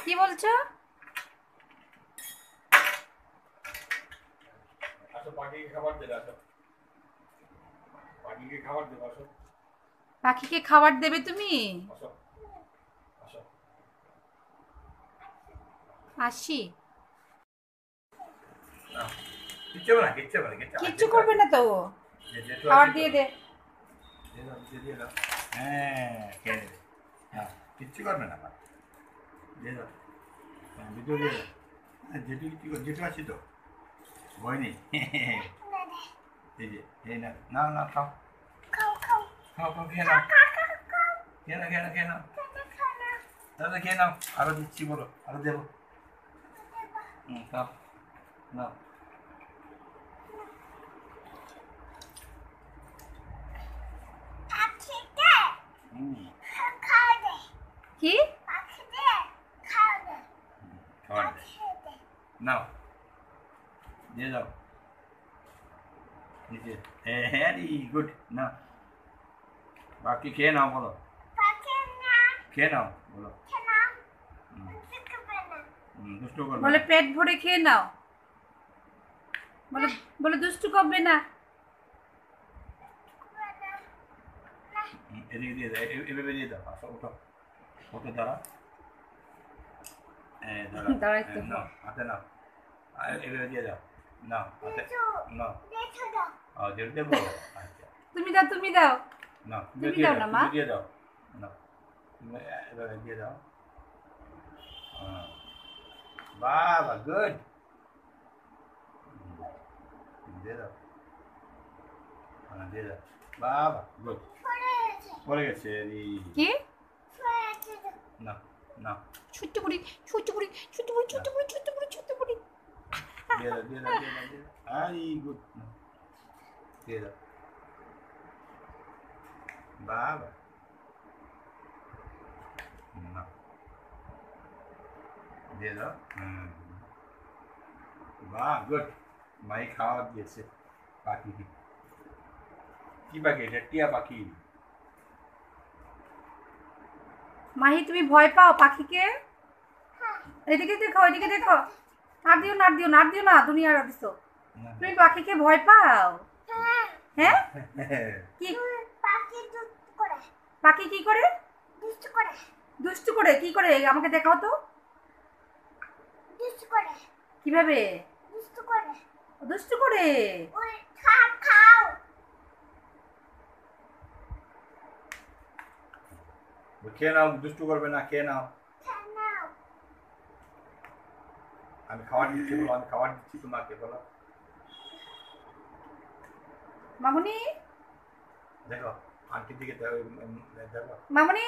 কি বলছো? আসো পাখিকে খাবার দেবে, আসো পাখিকে খাবার দেবে, আসো পাখিকে খাবার দেবে তুমি? আসো আসো। আসি। না, কিচ্ছু হবে না, কিচ্ছু হবে না, কিচ্ছু যেহেতু করবে আছে, না তো। যেহেতু খাবার আছে তো দিয়ে দে। দিয়ে দাও, দিয়ে দাও। হ্যাঁ, খেয়ে নেবে। হ্যাঁ, কিচ্ছু করবে না, আমার দিয়ে দাও। হ্যাঁ, ভিডিও দিয়ে দাও। হ্যাঁ, যেটু কি যেটু আছে তো ভয় নেই। এই যে এই না, নাও নাও, খাও খাও খাও, খেয়ে নাও, খেয়ে নাও, খেয়ে নাও, খেয়ে নাও, তাহলে খেয়ে নাও, আরো দিচ্ছি, বলো আরো দেবো। খাও, নাও। হুম, কি? খাবার দে, নাও, দিয়ে দাও। ভেরি গুড, নাও, বাকি খেয়ে নাও, বলো খেয়ে নাও, বলো। দুষ্টু করবে বলে না। পেট ভরে খেয়ে নাও। বলে বলে দুষ্টু করবে না। এদিকে দিয়ে দাও, এভাবে দিয়ে দাও, আসো, ওঠো, ওঠো, দাঁড়া, দাঁড়া, দাঁড়াই তো। নাও, হাতে নাও, এভাবে দিয়ে দাও, নাও, হাতে নাও, যেটা দেবো, আচ্ছা, তুমি দাও, তুমি দাও। নাও, তুমি দিয়ে দাও দাও, না মা। তুমি দিয়ে দাও, নাও, তুমি এভাবে দিয়ে দাও। বাবা, গুড, দিয়ে দাও, দিয়ে দাও, বাবা, গুড, পড়ে গেছে, কি? না না, ছোট্ট বুড়ি, ছোট্ট বুড়ি, ছোট্ট বুড়ি, ছোট্ট বুড়ি, ছোট্ট বুড়ি, ছোট্ট বুড়ি। দিয়ে দাও, দিয়ে দাও, দিয়ে দাও, দিয়ে দাও, ভেরি গুড, দিয়ে দাও, বাবা, না, দিয়ে দাও, বাহ, গুড, মাই খাওয়া দিয়েছে পাখিকে। কি পাখি এটা? টিয়া পাখি। মাহি তুমি ভয় পাও পাখিকে? এদিকে দেখো, এদিকে দেখো। আর দিও না, আর দিও না, আর দিও না, দুনিয়ার দিছো। তুমি পাখিকে ভয় পাও? হ্যাঁ? কি পাখি কি করে? দুষ্টু করে কি করে? আমাকে দেখাও তো। কিভাবে দুষ্টু করে? খেয়ে নাও, দুষ্টু করবে না, খেয়ে নাও। আমি খাবার দিচ্ছি, বলো, আমি খাবার দিচ্ছি তোমাকে, বলো। মামুনি, দেখো, আন্টির দিকে দেখো। মামুনি,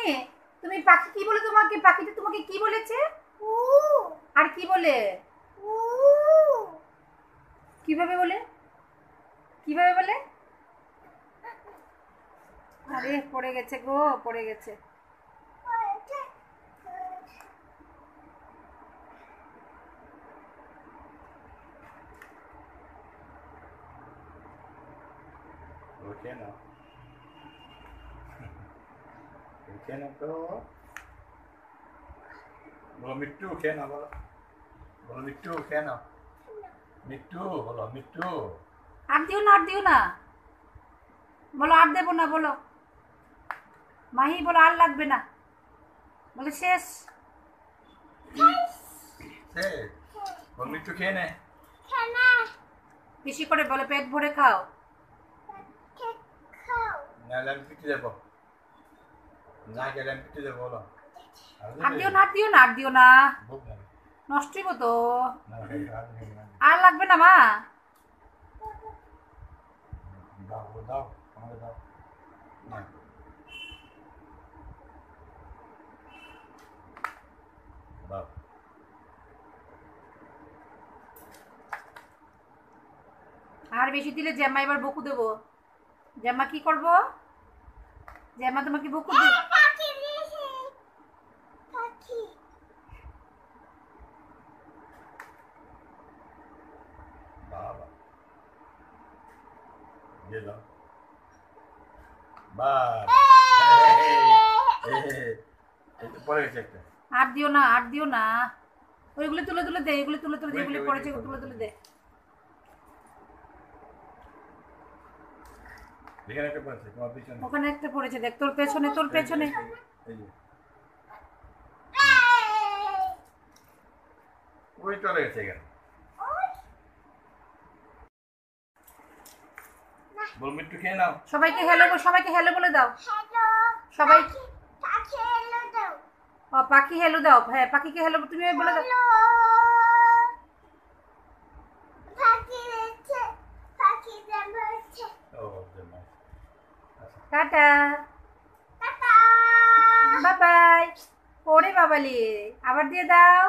তুমি পাখি কি বলে তোমাকে? পাখিটা তোমাকে কি বলেছে? আর কি বলে? কিভাবে বলে? কিভাবে বলে? আরে পড়ে গেছে গো, পড়ে গেছে। খেয়ে নাও, খেয়ে নাও তো, বলো মিট্টু, খেয়ে নাও, বলো, বলো মিট্টু, খেয়ে নাও, মিট্টু, বলো মিট্টু। আর দিও না, আর দিও না, বলো আর দেবো না, বলো। মাহি বলো আর লাগবে না, বলে শেষ। বল মিট্টু, খেয়ে নে, বেশি করে বলে পেট ভরে খাও। নাহলে আমি পিটি দেবো, না গেলে আমি পিটি দেবো, বলো। আর দিও না, আর দিও না, আর দিও না, নষ্টই হতো। আর লাগবে না মা। দাও, দাও, আমাকে দাও, না, দাও। আর বেশি দিলে জ্যামা এবার বকু দেবো। জ্যামা কি করবো? জ্যামা তোমাকে বকু দেব। বাবা, দিয়ে দাও, বাস, পড়ে গেছে একটা। আর দিও না, আর দিও না। ওইগুলো তুলে তুলে দে, এগুলো তুলে তুলে দে, এগুলো পড়েছে তুলে তুলে দে। এখানে একটা পড়েছে তোমার পিছনে। ওখানে একটা পড়েছে দেখ, তোর পেছনে, তোর পেছনে। এই যে ওই চলে গেছে এখানে। বলবি একটু খেয়ে নাও। সবাইকে হ্যালো, সবাইকে হ্যালো বলে দাও। সবাই ও পাখি হ্যালো দাও। হ্যাঁ পাখিকে হ্যালো তুমি বলে দাও। ও জন্য টাটা, বাই বাই। ওরে বাবালি, আবার দিয়ে দাও।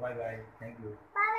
Bye bye, thank you. Bye.